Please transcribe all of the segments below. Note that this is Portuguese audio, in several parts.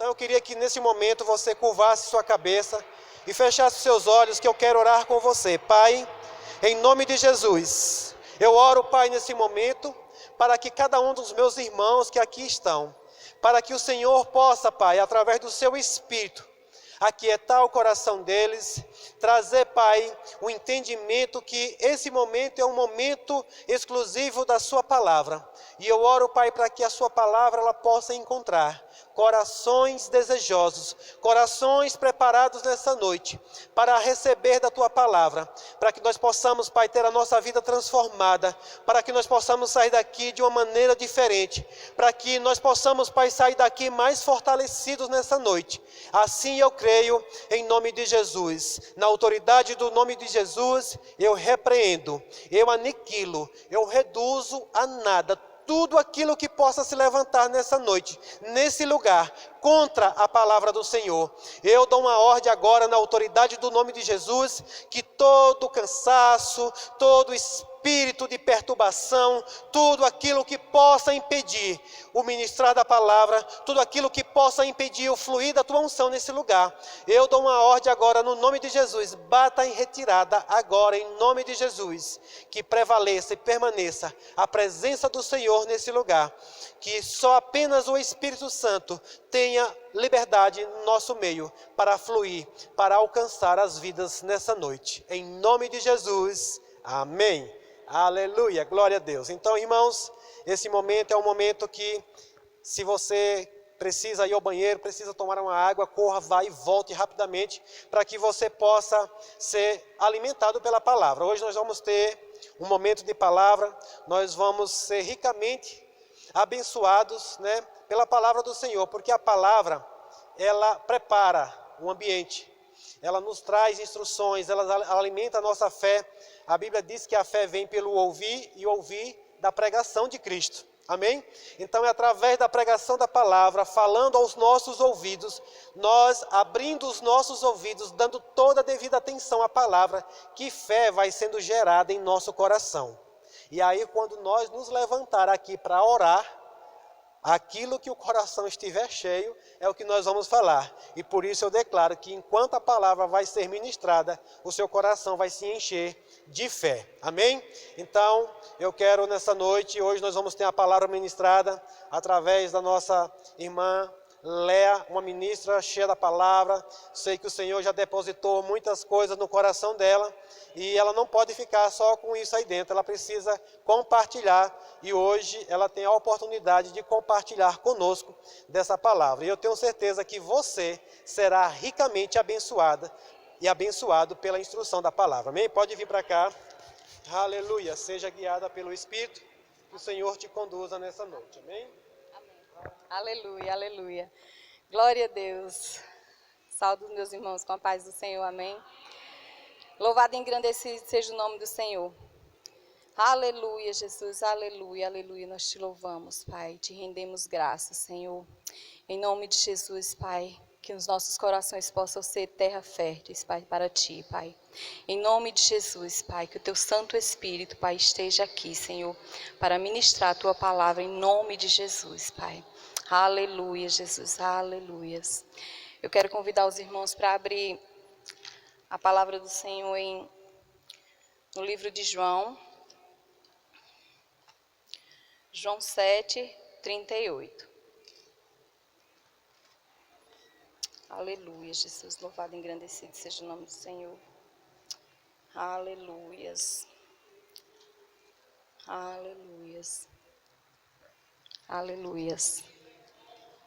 Então eu queria que nesse momento você curvasse sua cabeça e fechasse seus olhos, que eu quero orar com você. Pai, em nome de Jesus, eu oro, Pai, nesse momento, para que cada um dos meus irmãos que aqui estão, para que o Senhor possa, Pai, através do seu Espírito, aquietar o coração deles, trazer, Pai, o entendimento que esse momento é um momento exclusivo da sua palavra. E eu oro, Pai, para que a sua palavra ela possa encontrar corações desejosos, corações preparados nessa noite para receber da tua palavra, para que nós possamos, Pai, ter a nossa vida transformada, para que nós possamos sair daqui de uma maneira diferente, para que nós possamos, Pai, sair daqui mais fortalecidos nessa noite. Assim eu creio em nome de Jesus. Na autoridade do nome de Jesus, eu repreendo, eu aniquilo, eu reduzo a nada tudo aquilo que possa se levantar nessa noite, nesse lugar, contra a palavra do Senhor. Eu dou uma ordem agora na autoridade do nome de Jesus, que todo cansaço, todo espírito de perturbação, tudo aquilo que possa impedir o ministrar da palavra, tudo aquilo que possa impedir o fluir da tua unção nesse lugar, eu dou uma ordem agora no nome de Jesus, bata em retirada agora em nome de Jesus, que prevaleça e permaneça a presença do Senhor nesse lugar, que só apenas o Espírito Santo tenha liberdade no nosso meio para fluir, para alcançar as vidas nessa noite, em nome de Jesus, amém. Aleluia, glória a Deus. Então, irmãos, esse momento é um momento que, se você precisa ir ao banheiro, precisa tomar uma água, corra, vá e volte rapidamente, para que você possa ser alimentado pela palavra. Hoje nós vamos ter um momento de palavra, nós vamos ser ricamente abençoados, né, pela palavra do Senhor, porque a palavra, ela prepara o ambiente. Ela nos traz instruções, ela alimenta a nossa fé. A Bíblia diz que a fé vem pelo ouvir e ouvir da pregação de Cristo. Amém? Então é através da pregação da palavra, falando aos nossos ouvidos, nós abrindo os nossos ouvidos, dando toda a devida atenção à palavra, que fé vai sendo gerada em nosso coração. E aí quando nós nos levantar aqui para orar, aquilo que o coração estiver cheio é o que nós vamos falar. E por isso eu declaro que enquanto a palavra vai ser ministrada, o seu coração vai se encher de fé. Amém? Então, eu quero nessa noite, hoje nós vamos ter a palavra ministrada através da nossa irmã Léa, uma ministra cheia da palavra. Sei que o Senhor já depositou muitas coisas no coração dela e ela não pode ficar só com isso aí dentro, ela precisa compartilhar e hoje ela tem a oportunidade de compartilhar conosco dessa palavra. E eu tenho certeza que você será ricamente abençoada e abençoado pela instrução da palavra. Amém? Pode vir para cá. Aleluia. Seja guiada pelo Espírito, que o Senhor te conduza nessa noite. Amém? Aleluia, aleluia. Glória a Deus. Saúdo meus irmãos com a paz do Senhor, amém. Louvado e engrandecido seja o nome do Senhor. Aleluia, Jesus, aleluia, aleluia. Nós te louvamos, Pai, te rendemos graças, Senhor. Em nome de Jesus, Pai, que os nossos corações possam ser terra férteis, Pai, para Ti, Pai. Em nome de Jesus, Pai, que o Teu Santo Espírito, Pai, esteja aqui, Senhor, para ministrar a Tua palavra, em nome de Jesus, Pai. Aleluia, Jesus, aleluias. Eu quero convidar os irmãos para abrir a palavra do Senhor no livro de João 7, 38. Aleluia, Jesus, louvado e engrandecido seja o nome do Senhor. Aleluias. Aleluias. Aleluias.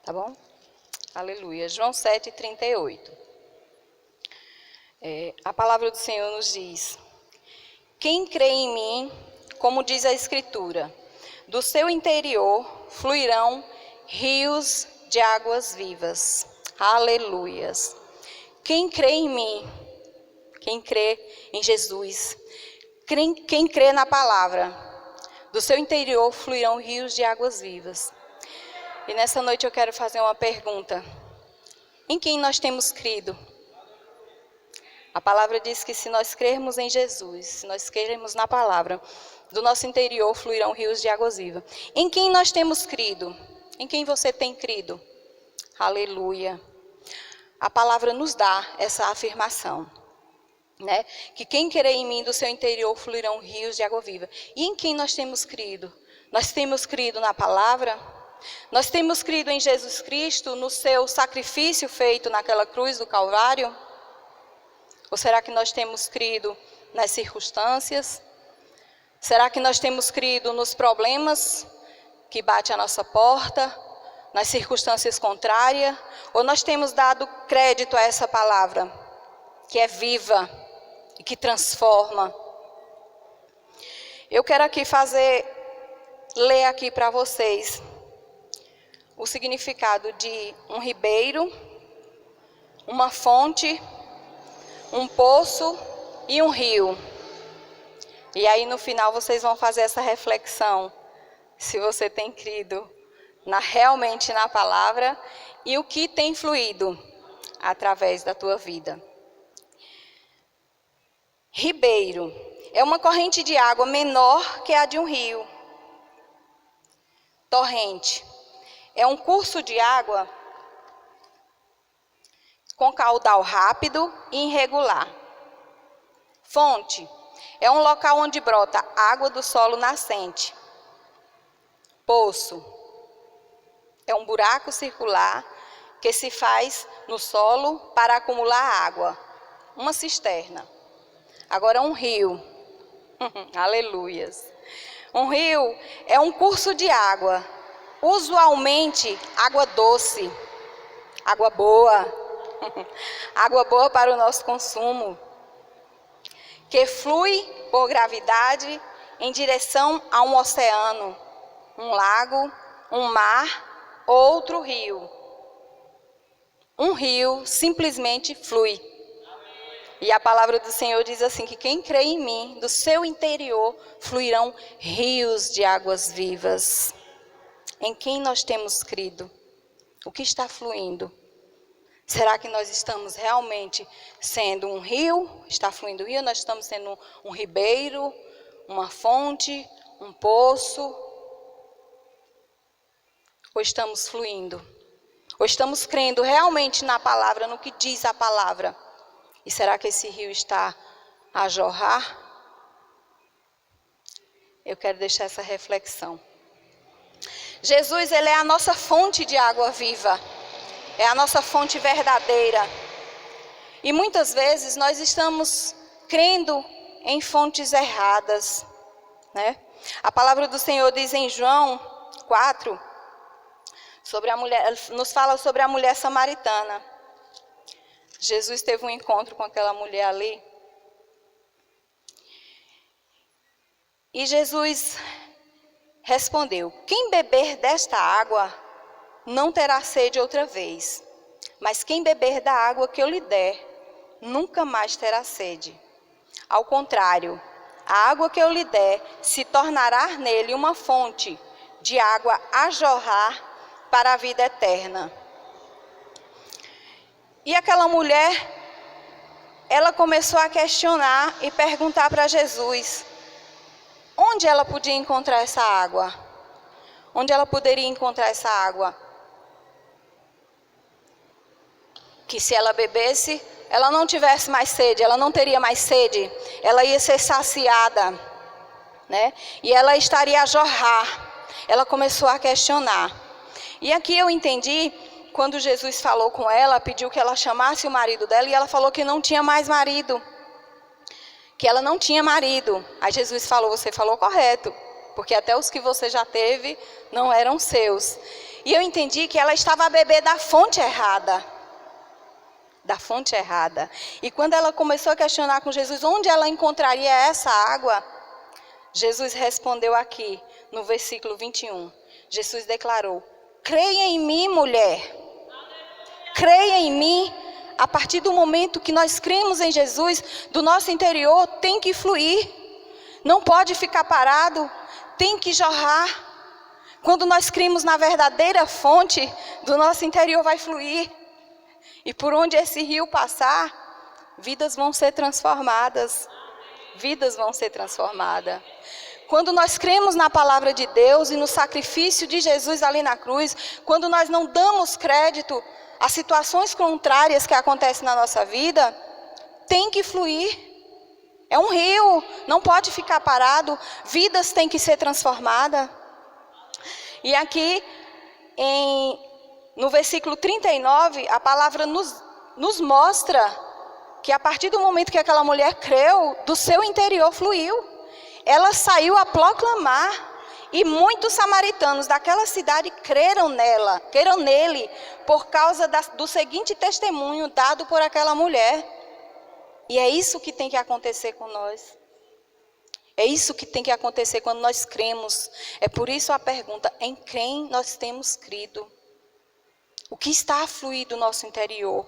Tá bom? Aleluia. João 7, 38. A palavra do Senhor nos diz: quem crê em mim, como diz a Escritura, do seu interior fluirão rios de águas vivas. Aleluias. Quem crê em mim, quem crê em Jesus, quem crê na palavra, do seu interior fluirão rios de águas vivas. E nessa noite eu quero fazer uma pergunta: em quem nós temos crido? A palavra diz que se nós crermos em Jesus, se nós crermos na palavra, do nosso interior fluirão rios de águas vivas. Em quem nós temos crido? Em quem você tem crido? Aleluia. A palavra nos dá essa afirmação, né? Que quem crer em mim, do seu interior fluirão rios de água viva. E em quem nós temos crido? Nós temos crido na palavra? Nós temos crido em Jesus Cristo, no seu sacrifício feito naquela cruz do Calvário? Ou será que nós temos crido nas circunstâncias? Será que nós temos crido nos problemas que batem à nossa porta, nas circunstâncias contrárias? Ou nós temos dado crédito a essa palavra, que é viva e que transforma? Eu quero aqui ler aqui para vocês o significado de um ribeiro, uma fonte, um poço e um rio. E aí no final vocês vão fazer essa reflexão, se você tem crido realmente na palavra e o que tem fluído através da tua vida. Ribeiro é uma corrente de água menor que a de um rio. Torrente é um curso de água com caudal rápido e irregular. Fonte é um local onde brota água do solo nascente. Poço é um buraco circular que se faz no solo para acumular água. Uma cisterna. Agora um rio. Aleluias. Um rio é um curso de água, usualmente água doce, água boa, água boa para o nosso consumo, que flui por gravidade em direção a um oceano, um lago, um mar, outro rio. Um rio simplesmente flui. E a palavra do Senhor diz assim, que quem crê em mim, do seu interior fluirão rios de águas vivas. Em quem nós temos crido? O que está fluindo? Será que nós estamos realmente sendo um rio? Está fluindo o rio? Nós estamos sendo um ribeiro, uma fonte, um poço? Ou estamos fluindo? Ou estamos crendo realmente na palavra, no que diz a palavra? E será que esse rio está a jorrar? Eu quero deixar essa reflexão. Jesus, ele é a nossa fonte de água viva. É a nossa fonte verdadeira. E muitas vezes nós estamos crendo em fontes erradas, né? A palavra do Senhor diz em João 4, sobre a mulher, nos fala sobre a mulher samaritana. Jesus teve um encontro com aquela mulher ali. E Jesus respondeu: quem beber desta água não terá sede outra vez. Mas quem beber da água que eu lhe der, nunca mais terá sede. Ao contrário, a água que eu lhe der se tornará nele uma fonte de água a jorrar para a vida eterna. E aquela mulher, ela começou a questionar e perguntar para Jesus onde ela podia encontrar essa água. Onde ela poderia encontrar essa água? Que se ela bebesse, ela não tivesse mais sede, ela não teria mais sede, ela ia ser saciada, né? E ela estaria a jorrar. Ela começou a questionar. E aqui eu entendi, quando Jesus falou com ela, pediu que ela chamasse o marido dela, e ela falou que não tinha mais marido. Que ela não tinha marido. Aí Jesus falou: você falou correto, porque até os que você já teve não eram seus. E eu entendi que ela estava a beber da fonte errada. Da fonte errada. E quando ela começou a questionar com Jesus onde ela encontraria essa água, Jesus respondeu aqui, no versículo 21. Jesus declarou: creia em mim, mulher. Creia em mim. A partir do momento que nós cremos em Jesus, do nosso interior tem que fluir. Não pode ficar parado, tem que jorrar. Quando nós cremos na verdadeira fonte, do nosso interior vai fluir. E por onde esse rio passar, vidas vão ser transformadas. Vidas vão ser transformadas. Quando nós cremos na palavra de Deus e no sacrifício de Jesus ali na cruz, quando nós não damos crédito às situações contrárias que acontecem na nossa vida, tem que fluir. É um rio, não pode ficar parado, vidas têm que ser transformadas. E aqui, no versículo 39, a palavra nos mostra que a partir do momento que aquela mulher creu, do seu interior fluiu. Ela saiu a proclamar, e muitos samaritanos daquela cidade creram nele, por causa do seguinte testemunho dado por aquela mulher. E é isso que tem que acontecer com nós. É isso que tem que acontecer quando nós cremos. É por isso a pergunta: em quem nós temos crido? O que está a fluir do nosso interior?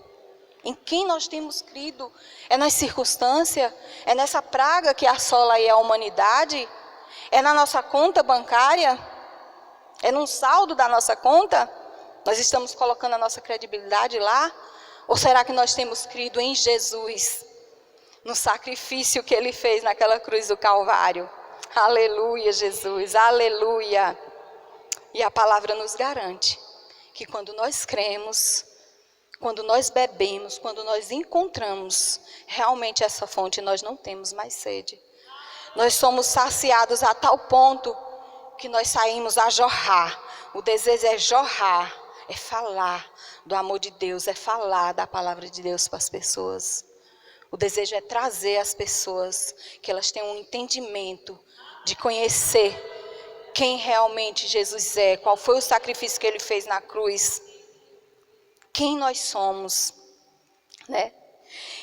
Em quem nós temos crido? É nas circunstâncias? É nessa praga que assola aí a humanidade? É na nossa conta bancária? É num saldo da nossa conta? Nós estamos colocando a nossa credibilidade lá? Ou será que nós temos crido em Jesus? No sacrifício que Ele fez naquela cruz do Calvário? Aleluia, Jesus, aleluia. E a palavra nos garante que quando nós cremos, quando nós bebemos, quando nós encontramos realmente essa fonte, nós não temos mais sede. Nós somos saciados a tal ponto que nós saímos a jorrar. O desejo é jorrar, é falar do amor de Deus, é falar da palavra de Deus para as pessoas. O desejo é trazer as pessoas que elas tenham um entendimento de conhecer quem realmente Jesus é, qual foi o sacrifício que Ele fez na cruz. Quem nós somos, né?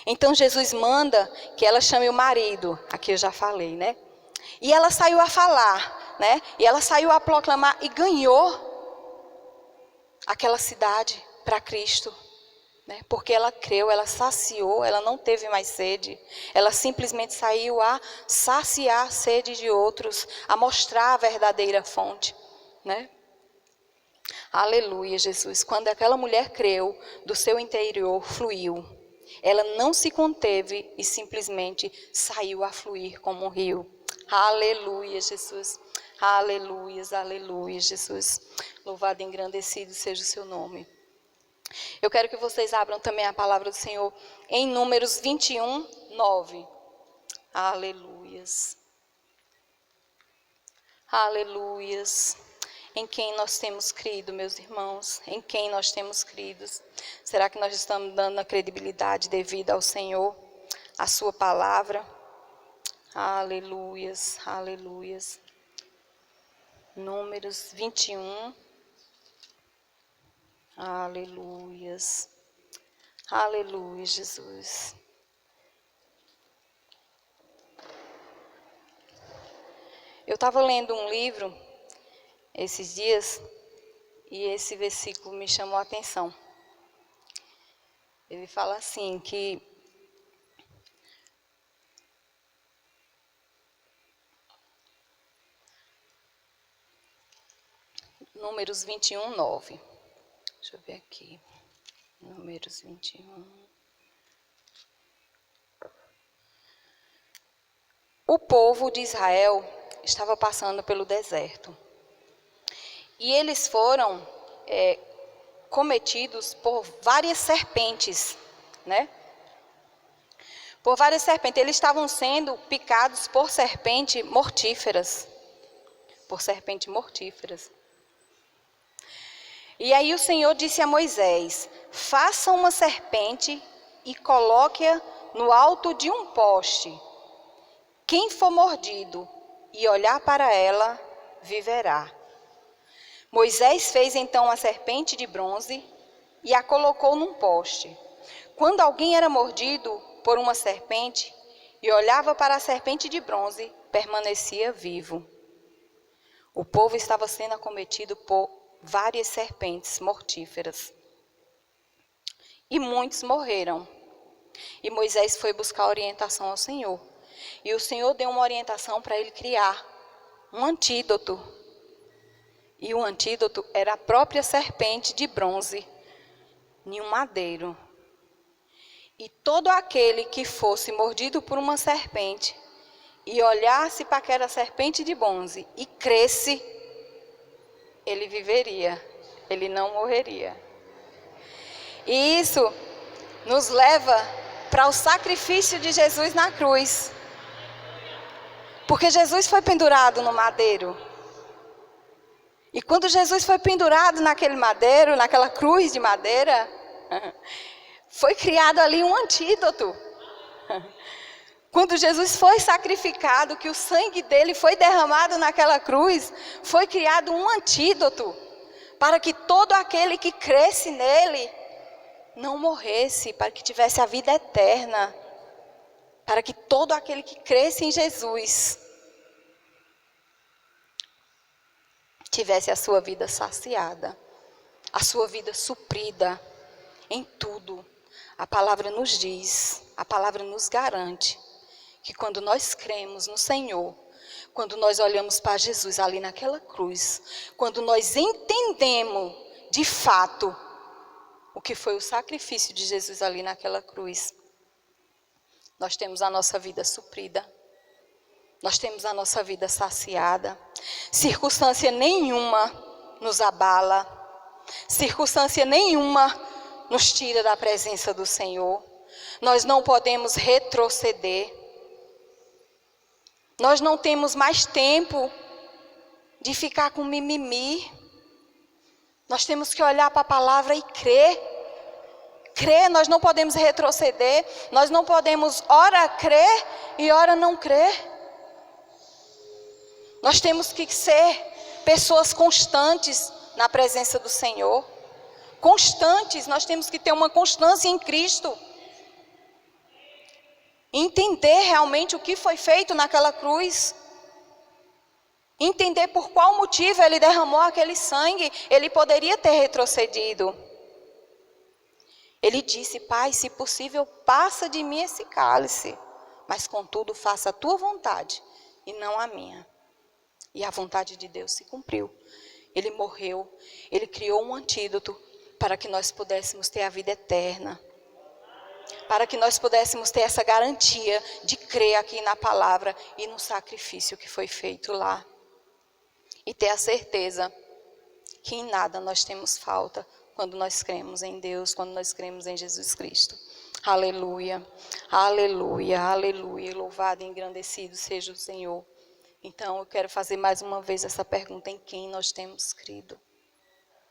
Então Jesus manda que ela chame o marido, aqui eu já falei, né? E ela saiu a falar, né? E ela saiu a proclamar e ganhou aquela cidade para Cristo, né? Porque ela creu, ela saciou, ela não teve mais sede. Ela simplesmente saiu a saciar a sede de outros, a mostrar a verdadeira fonte, né? Aleluia, Jesus. Quando aquela mulher creu, do seu interior fluiu. Ela não se conteve e simplesmente saiu a fluir como um rio. Aleluia, Jesus. Aleluia, aleluia, Jesus. Louvado e engrandecido seja o seu nome. Eu quero que vocês abram também a palavra do Senhor em Números 21, 9. Aleluias. Aleluias. Em quem nós temos crido, meus irmãos? Em quem nós temos crido? Será que nós estamos dando a credibilidade devida ao Senhor, à sua palavra? Aleluias, aleluias. Números 21. Aleluias. Aleluia, Jesus. Eu estava lendo um livro esses dias, e esse versículo me chamou a atenção. Ele fala assim, que Números 21, 9. Deixa eu ver aqui. Números 21. O povo de Israel estava passando pelo deserto. E eles foram cometidos por várias serpentes, né? Por várias serpentes. Eles estavam sendo picados por serpentes mortíferas. Por serpentes mortíferas. E aí o Senhor disse a Moisés: faça uma serpente e coloque-a no alto de um poste. Quem for mordido e olhar para ela, viverá. Moisés fez então a serpente de bronze e a colocou num poste. Quando alguém era mordido por uma serpente e olhava para a serpente de bronze, permanecia vivo. O povo estava sendo acometido por várias serpentes mortíferas. E muitos morreram. E Moisés foi buscar orientação ao Senhor. E o Senhor deu uma orientação para ele criar um antídoto. E o antídoto era a própria serpente de bronze em um madeiro. E todo aquele que fosse mordido por uma serpente e olhasse para aquela serpente de bronze e cresce, ele viveria, ele não morreria. E isso nos leva para o sacrifício de Jesus na cruz. Porque Jesus foi pendurado no madeiro. E quando Jesus foi pendurado naquele madeiro, naquela cruz de madeira, foi criado ali um antídoto. Quando Jesus foi sacrificado, que o sangue dele foi derramado naquela cruz, foi criado um antídoto para que todo aquele que cresce nele não morresse, para que tivesse a vida eterna, para que todo aquele que cresce em Jesus tivesse a sua vida saciada, a sua vida suprida em tudo. A palavra nos diz, a palavra nos garante que quando nós cremos no Senhor, quando nós olhamos para Jesus ali naquela cruz, quando nós entendemos de fato o que foi o sacrifício de Jesus ali naquela cruz, nós temos a nossa vida suprida, nós temos a nossa vida saciada, circunstância nenhuma nos abala, circunstância nenhuma nos tira da presença do Senhor, nós não podemos retroceder, nós não temos mais tempo de ficar com mimimi, nós temos que olhar para a palavra e crer, nós não podemos retroceder, nós não podemos ora crer e ora não crer. Nós temos que ser pessoas constantes na presença do Senhor. Constantes, nós temos que ter uma constância em Cristo. Entender realmente o que foi feito naquela cruz. Entender por qual motivo ele derramou aquele sangue. Ele poderia ter retrocedido. Ele disse: Pai, se possível, passa de mim esse cálice. Mas contudo, faça a tua vontade e não a minha. E a vontade de Deus se cumpriu. Ele morreu, ele criou um antídoto para que nós pudéssemos ter a vida eterna. Para que nós pudéssemos ter essa garantia de crer aqui na palavra e no sacrifício que foi feito lá. E ter a certeza que em nada nós temos falta quando nós cremos em Deus, quando nós cremos em Jesus Cristo. Aleluia, aleluia, aleluia. Louvado e engrandecido seja o Senhor. Então, eu quero fazer mais uma vez essa pergunta: em quem nós temos crido?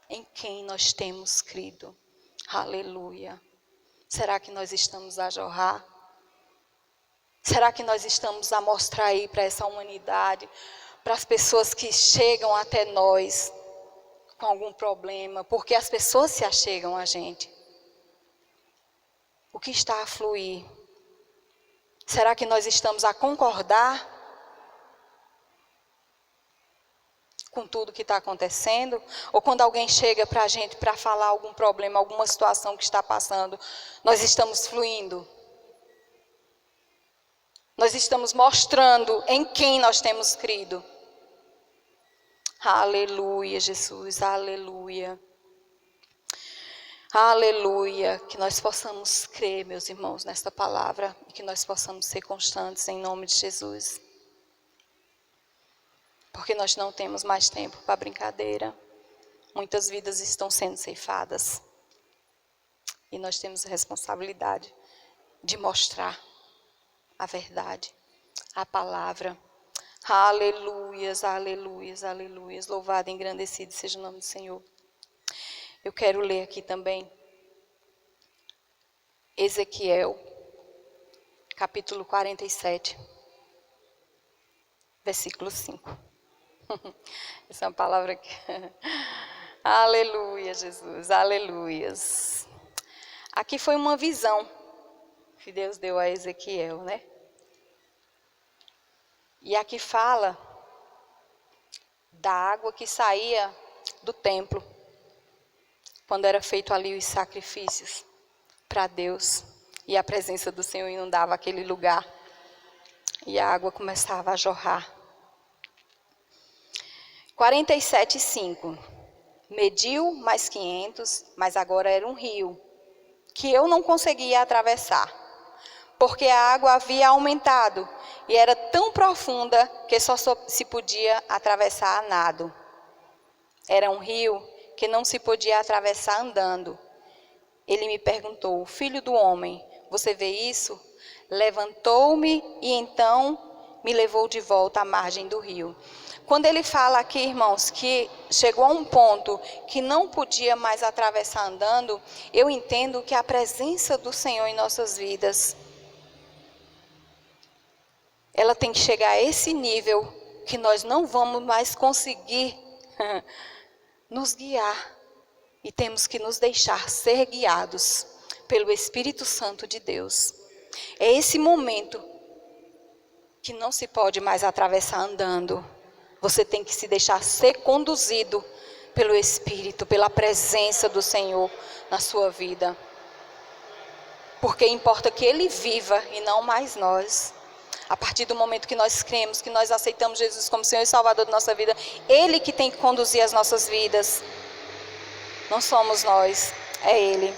Em quem nós temos crido? Aleluia. Será que nós estamos a jorrar? Será que nós estamos a mostrar aí para essa humanidade, para as pessoas que chegam até nós com algum problema? Porque as pessoas se achegam a gente. O que está a fluir? Será que nós estamos a concordar com tudo que está acontecendo? Ou quando alguém chega para a gente para falar algum problema, alguma situação que está passando, nós estamos fluindo? Nós estamos mostrando em quem nós temos crido. Aleluia, Jesus, aleluia. Aleluia. Que nós possamos crer, meus irmãos, nesta palavra. E que nós possamos ser constantes em nome de Jesus. Porque nós não temos mais tempo para brincadeira. Muitas vidas estão sendo ceifadas. E nós temos a responsabilidade de mostrar a verdade, a palavra. Aleluias, aleluias, aleluias. Louvado e engrandecido seja o nome do Senhor. Eu quero ler aqui também Ezequiel, capítulo 47, versículo 5. Essa é uma palavra que... Aleluia, Jesus, aleluias. Aqui foi uma visão que Deus deu a Ezequiel, né? E aqui fala da água que saía do templo, quando era feito ali os sacrifícios para Deus. E a presença do Senhor inundava aquele lugar. E a água começava a jorrar. 47:5. Mediu mais 500, mas agora era um rio, que eu não conseguia atravessar, porque a água havia aumentado e era tão profunda que só se podia atravessar a nado. Era um rio que não se podia atravessar andando. Ele me perguntou: filho do homem, você vê isso? Levantou-me e então me levou de volta à margem do rio. Quando ele fala aqui, irmãos, que chegou a um ponto que não podia mais atravessar andando, eu entendo que a presença do Senhor em nossas vidas, ela tem que chegar a esse nível que nós não vamos mais conseguir nos guiar. E temos que nos deixar ser guiados pelo Espírito Santo de Deus. É esse momento que não se pode mais atravessar andando. Você tem que se deixar ser conduzido pelo Espírito, pela presença do Senhor na sua vida. Porque importa que Ele viva e não mais nós. A partir do momento que nós cremos, que nós aceitamos Jesus como Senhor e Salvador da nossa vida, Ele que tem que conduzir as nossas vidas. Não somos nós, é Ele.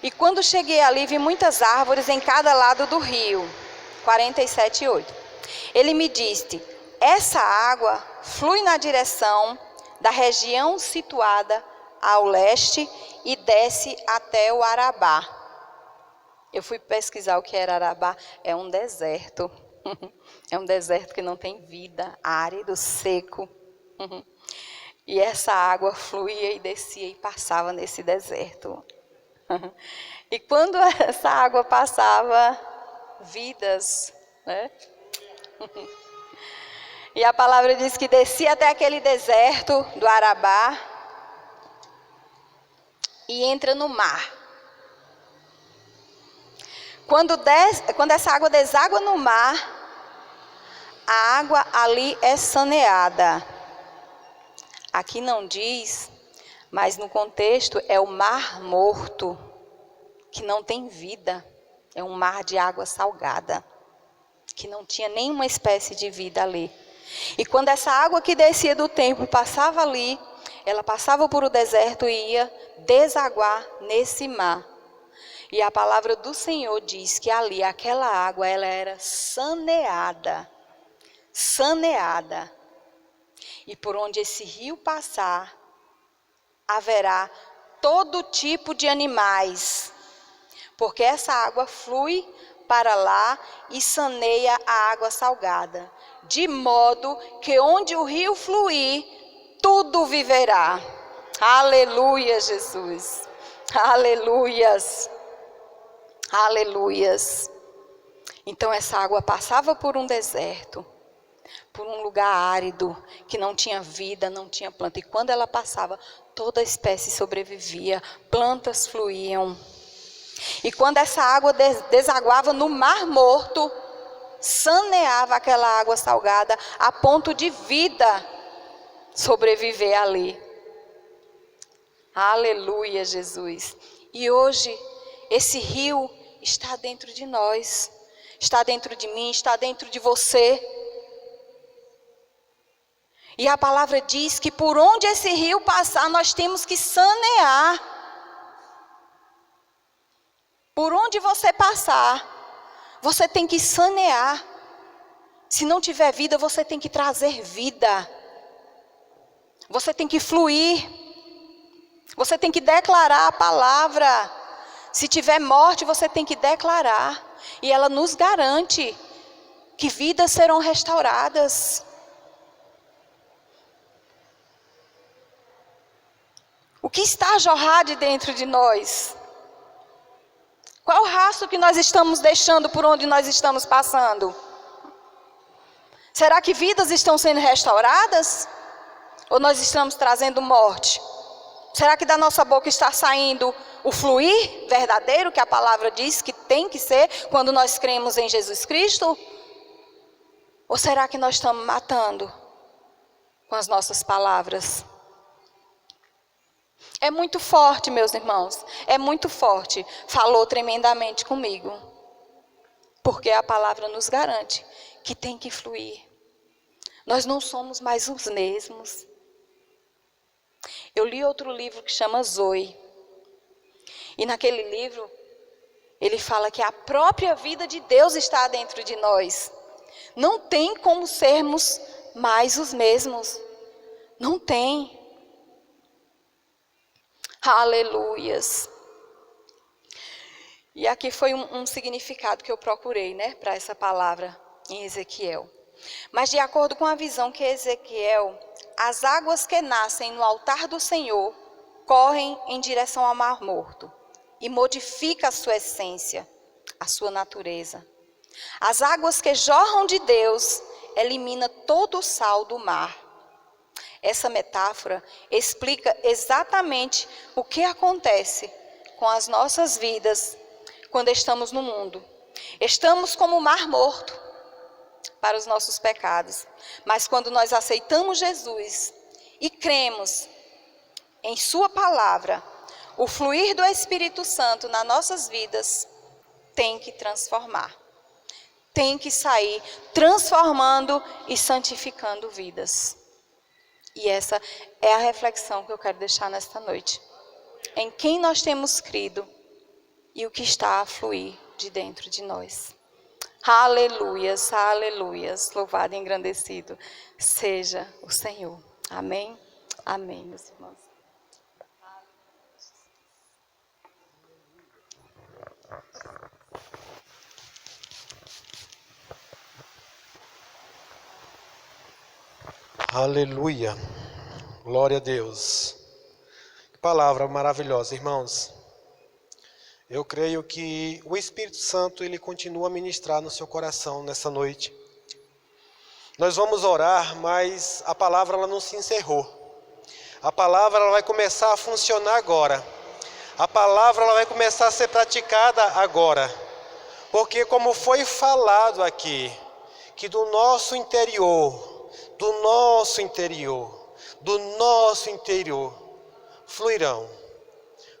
E quando cheguei ali, vi muitas árvores em cada lado do rio. 47:8. Ele me disse: essa água flui na direção da região situada ao leste e desce até o Arabá. Eu fui pesquisar o que era Arabá. É um deserto. É um deserto que não tem vida, árido, seco. E essa água fluía e descia e passava nesse deserto. E quando essa água passava, vidas, né? E a palavra diz que descia até aquele deserto do Arabá e entra no mar. Quando essa água deságua no mar, a água ali é saneada. Aqui não diz, mas no contexto é o mar morto, que não tem vida. É um mar de água salgada, que não tinha nenhuma espécie de vida ali. E quando essa água que descia do templo passava ali, ela passava por o deserto e ia desaguar nesse mar. E a palavra do Senhor diz que ali, aquela água, ela era saneada. Saneada. E por onde esse rio passar, haverá todo tipo de animais. Porque essa água flui para lá e saneia a água salgada. De modo que onde o rio fluir, tudo viverá. Aleluia, Jesus. Aleluias. Aleluias. Então essa água passava por um deserto, por um lugar árido, que não tinha vida, não tinha planta. E quando ela passava, toda a espécie sobrevivia, plantas fluíam. E quando essa água desaguava no mar morto, saneava aquela água salgada a ponto de vida sobreviver ali. Aleluia, Jesus. E hoje, esse rio está dentro de nós, está dentro de mim, está dentro de você. E a palavra diz que por onde esse rio passar, nós temos que sanear. Por onde você passar, você tem que sanear. Se não tiver vida, você tem que trazer vida. Você tem que fluir. Você tem que declarar a palavra. Se tiver morte, você tem que declarar. E ela nos garante que vidas serão restauradas. O que está a jorrar de dentro de nós? Qual o rastro que nós estamos deixando por onde nós estamos passando? Será que vidas estão sendo restauradas? Ou nós estamos trazendo morte? Será que da nossa boca está saindo o fluir verdadeiro que a palavra diz que tem que ser quando nós cremos em Jesus Cristo? Ou será que nós estamos matando com as nossas palavras? É muito forte, meus irmãos, é muito forte. Falou tremendamente comigo. Porque a palavra nos garante que tem que fluir. Nós não somos mais os mesmos. Eu li outro livro que chama Zoe. E naquele livro, ele fala que a própria vida de Deus está dentro de nós. Não tem como sermos mais os mesmos. Não tem. Aleluias. E aqui foi um significado que eu procurei, para essa palavra em Ezequiel. Mas de acordo com a visão que Ezequiel, as águas que nascem no altar do Senhor correm em direção ao Mar Morto e modifica a sua essência, a sua natureza. As águas que jorram de Deus elimina todo o sal do mar. Essa metáfora explica exatamente o que acontece com as nossas vidas quando estamos no mundo. Estamos como o Mar Morto para os nossos pecados. Mas quando nós aceitamos Jesus e cremos em sua palavra, o fluir do Espírito Santo nas nossas vidas tem que transformar. Tem que sair transformando e santificando vidas. E essa é a reflexão que eu quero deixar nesta noite. Em quem nós temos crido e o que está a fluir de dentro de nós. Aleluias, aleluias. Louvado e engrandecido seja o Senhor. Amém? Amém, meus irmãos. Aleluia. Glória a Deus. Que palavra maravilhosa, irmãos. Eu creio que o Espírito Santo, ele continua a ministrar no seu coração nessa noite. Nós vamos orar, mas a palavra ela não se encerrou. A palavra ela vai começar a funcionar agora. A palavra ela vai começar a ser praticada agora. Porque como foi falado aqui, que do nosso interior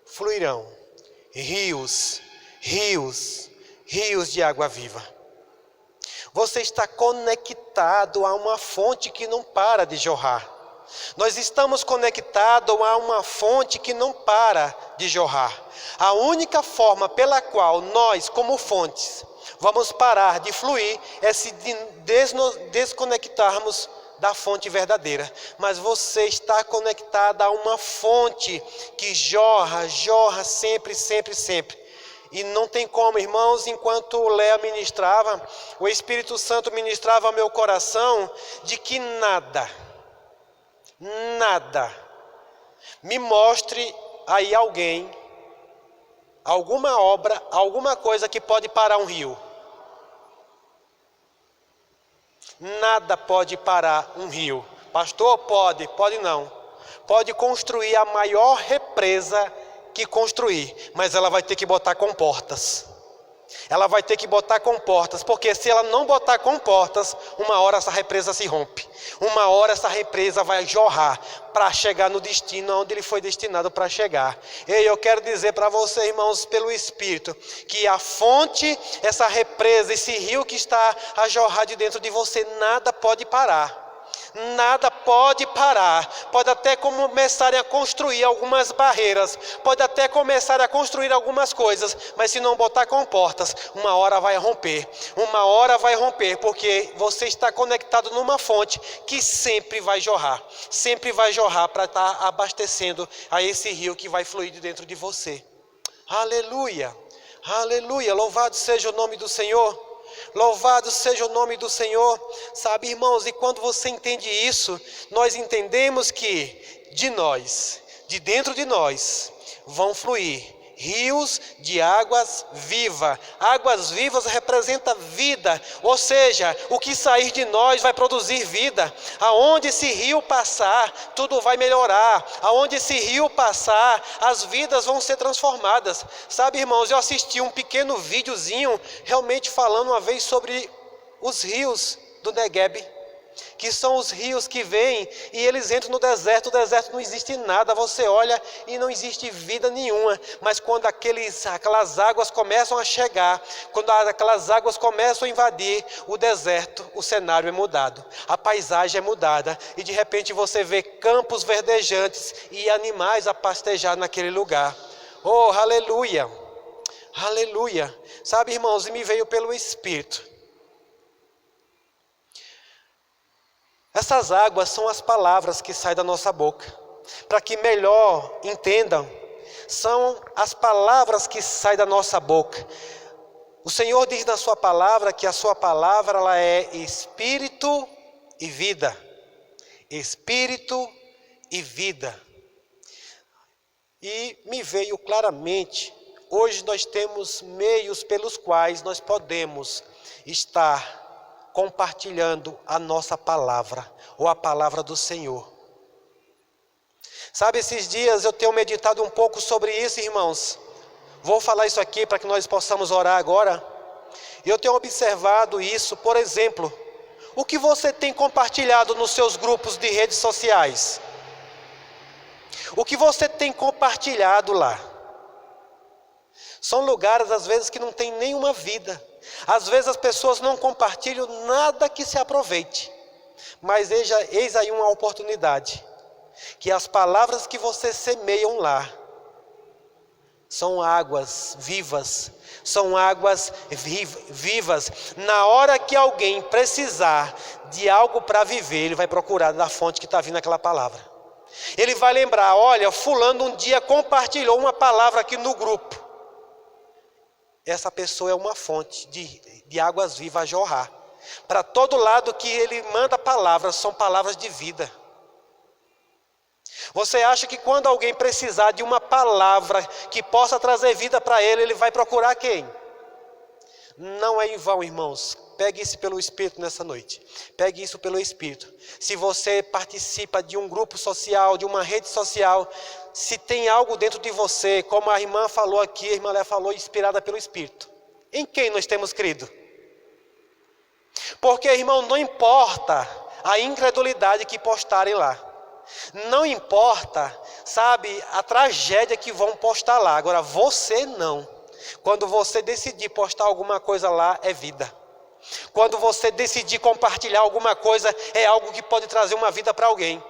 fluirão rios de água viva. Você está conectado a uma fonte que não para de jorrar. Nós estamos conectados a uma fonte que não para de jorrar. A única forma pela qual nós, como fontes, vamos parar de fluir é se desconectarmos da fonte verdadeira. Mas você está conectado a uma fonte que jorra sempre. E não tem como, irmãos, enquanto o Léo ministrava, o Espírito Santo ministrava ao meu coração de que nada me mostre aí alguém, alguma obra, alguma coisa que pode parar um rio. Nada pode parar um rio. Pastor, pode não. Pode construir a maior represa que construir, mas ela vai ter que botar comportas. Ela vai ter que botar comportas, porque se ela não botar comportas, uma hora essa represa se rompe. Uma hora essa represa vai jorrar para chegar no destino onde ele foi destinado para chegar. E eu quero dizer para você, irmãos, pelo Espírito, que a fonte, essa represa, esse rio que está a jorrar de dentro de você, nada pode parar. Nada pode parar. Pode até começar a construir algumas barreiras, pode até começar a construir algumas coisas, mas se não botar comportas, uma hora vai romper. Uma hora vai romper, porque você está conectado numa fonte que sempre vai jorrar para estar abastecendo a esse rio que vai fluir de dentro de você. Aleluia, aleluia, louvado seja o nome do Senhor. Louvado seja o nome do Senhor. Sabe, irmãos, e quando você entende isso, nós entendemos que de dentro de nós, vão fluir rios de águas vivas. Águas vivas representa vida, ou seja, o que sair de nós vai produzir vida. Aonde esse rio passar, tudo vai melhorar. Aonde esse rio passar, as vidas vão ser transformadas. Sabe, irmãos, eu assisti um pequeno videozinho, realmente falando uma vez sobre os rios do Negueb, que são os rios que vêm e eles entram no deserto. O deserto não existe nada, você olha e não existe vida nenhuma. Mas quando aquelas águas começam a chegar, quando aquelas águas começam a invadir o deserto, o cenário é mudado, a paisagem é mudada, e de repente você vê campos verdejantes e animais a pastejar naquele lugar. Oh, aleluia! Aleluia. Sabe, irmãos, e me veio pelo Espírito. Essas águas são as palavras que saem da nossa boca. Para que melhor entendam, são as palavras que saem da nossa boca. O Senhor diz na sua palavra que a sua palavra ela é espírito e vida. Espírito e vida. E me veio claramente, hoje nós temos meios pelos quais nós podemos estar compartilhando a nossa palavra, ou a palavra do Senhor. Sabe, esses dias eu tenho meditado um pouco sobre isso, irmãos. Vou falar isso aqui para que nós possamos orar agora. Eu tenho observado isso, por exemplo, o que você tem compartilhado nos seus grupos de redes sociais? O que você tem compartilhado lá? São lugares, às vezes, que não tem nenhuma vida. Às vezes as pessoas não compartilham nada que se aproveite. Mas eis aí uma oportunidade. Que as palavras que você semeiam lá são águas vivas. São águas vivas. Na hora que alguém precisar de algo para viver, ele vai procurar da fonte que está vindo aquela palavra. Ele vai lembrar, olha, fulano um dia compartilhou uma palavra aqui no grupo. Essa pessoa é uma fonte de águas vivas a jorrar. Para todo lado que ele manda palavras, são palavras de vida. Você acha que quando alguém precisar de uma palavra que possa trazer vida para ele, ele vai procurar quem? Não é em vão, irmãos. Pegue isso pelo Espírito nessa noite. Pegue isso pelo Espírito. Se você participa de um grupo social, de uma rede social, se tem algo dentro de você, como a irmã falou aqui, a irmã Léa falou, inspirada pelo Espírito. Em quem nós temos crido? Porque, irmão, não importa a incredulidade que postarem lá. Não importa, sabe, a tragédia que vão postar lá. Agora, você não. Quando você decidir postar alguma coisa lá, é vida. Quando você decidir compartilhar alguma coisa, é algo que pode trazer uma vida para alguém.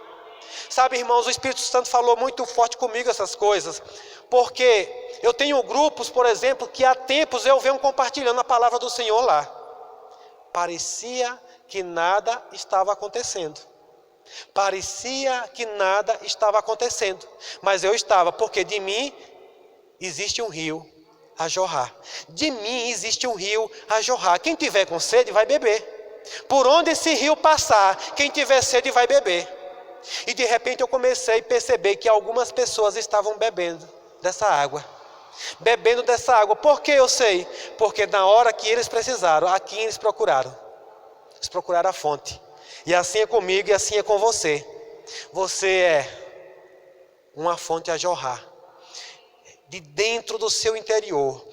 Sabe, irmãos, o Espírito Santo falou muito forte comigo essas coisas. Porque eu tenho grupos, por exemplo, que há tempos eu venho compartilhando a palavra do Senhor lá. Parecia que nada estava acontecendo. Parecia que nada estava acontecendo. Mas eu estava, porque de mim existe um rio a jorrar. De mim existe um rio a jorrar. Quem tiver com sede vai beber. Por onde esse rio passar, quem tiver sede vai beber. E de repente eu comecei a perceber que algumas pessoas estavam bebendo dessa água. Bebendo dessa água. Por que eu sei? Porque na hora que eles precisaram, a quem eles procuraram? Eles procuraram a fonte. E assim é comigo e assim é com você. Você é uma fonte a jorrar. De dentro do seu interior,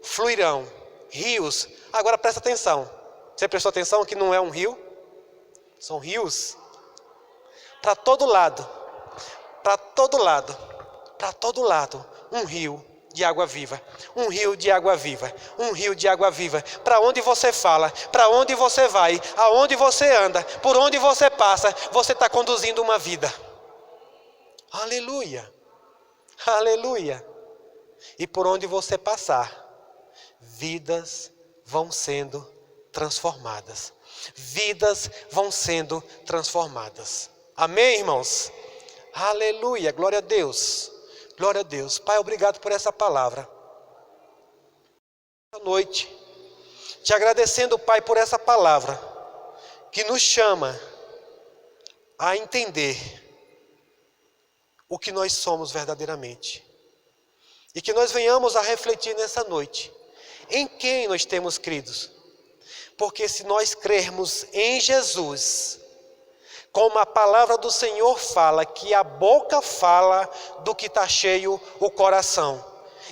fluirão rios. Agora presta atenção. Você prestou atenção que não é um rio? São rios. Para todo lado, para todo lado, para todo lado, um rio de água viva, um rio de água viva, um rio de água viva. Para onde você fala, para onde você vai, aonde você anda, por onde você passa, você está conduzindo uma vida. Aleluia, aleluia. E por onde você passar, vidas vão sendo transformadas. Vidas vão sendo transformadas. Amém, irmãos? Aleluia, glória a Deus. Glória a Deus. Pai, obrigado por essa palavra. Boa noite. Te agradecendo, Pai, por essa palavra que nos chama a entender o que nós somos verdadeiramente. E que nós venhamos a refletir nessa noite em quem nós temos crido. Porque se nós crermos em Jesus, como a palavra do Senhor fala, que a boca fala do que está cheio o coração.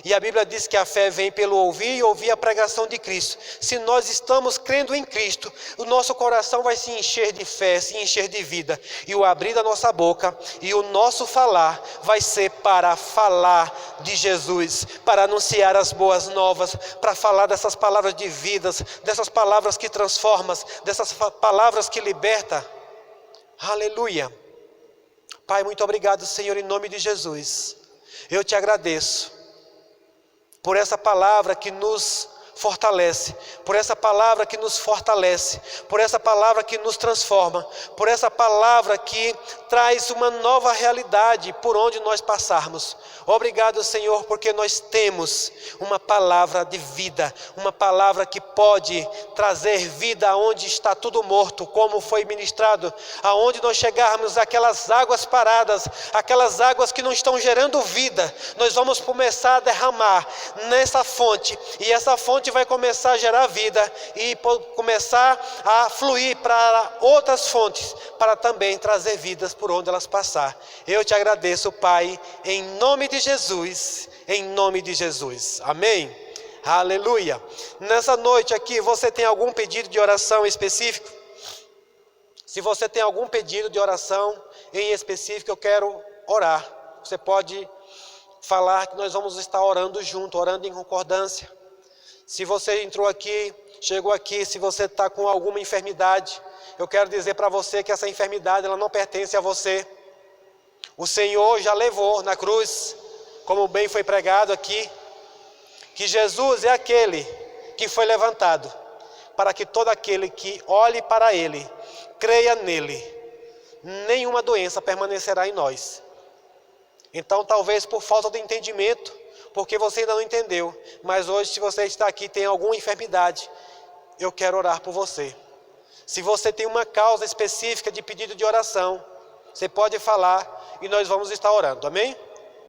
E a Bíblia diz que a fé vem pelo ouvir e ouvir a pregação de Cristo. Se nós estamos crendo em Cristo, o nosso coração vai se encher de fé, se encher de vida. E o abrir da nossa boca e o nosso falar vai ser para falar de Jesus, para anunciar as boas novas, para falar dessas palavras de vidas, dessas palavras que transformam, dessas palavras que libertam. Aleluia. Pai, muito obrigado, Senhor, em nome de Jesus. Eu te agradeço por essa palavra que nos fortalece, por essa palavra que nos fortalece, por essa palavra que nos transforma, por essa palavra que traz uma nova realidade por onde nós passarmos. Obrigado, Senhor, porque nós temos uma palavra de vida, uma palavra que pode trazer vida aonde está tudo morto, como foi ministrado, aonde nós chegarmos aquelas águas paradas, aquelas águas que não estão gerando vida, nós vamos começar a derramar nessa fonte, e essa fonte vai começar a gerar vida e começar a fluir para outras fontes, para também trazer vidas por onde elas passar. Eu te agradeço, Pai, em nome de Jesus, em nome de Jesus. Amém? Aleluia. Nessa noite aqui, você tem algum pedido de oração específico? Se você tem algum pedido de oração em específico, eu quero orar. Você pode falar que nós vamos estar orando junto, orando em concordância. Se você entrou aqui, chegou aqui, se você está com alguma enfermidade, eu quero dizer para você que essa enfermidade ela não pertence a você. O Senhor já levou na cruz, como bem foi pregado aqui, que Jesus é aquele que foi levantado, para que todo aquele que olhe para Ele, creia nele, nenhuma doença permanecerá em nós. Então, talvez por falta de entendimento, porque você ainda não entendeu, mas hoje, se você está aqui e tem alguma enfermidade, eu quero orar por você. Se você tem uma causa específica de pedido de oração, você pode falar e nós vamos estar orando, amém?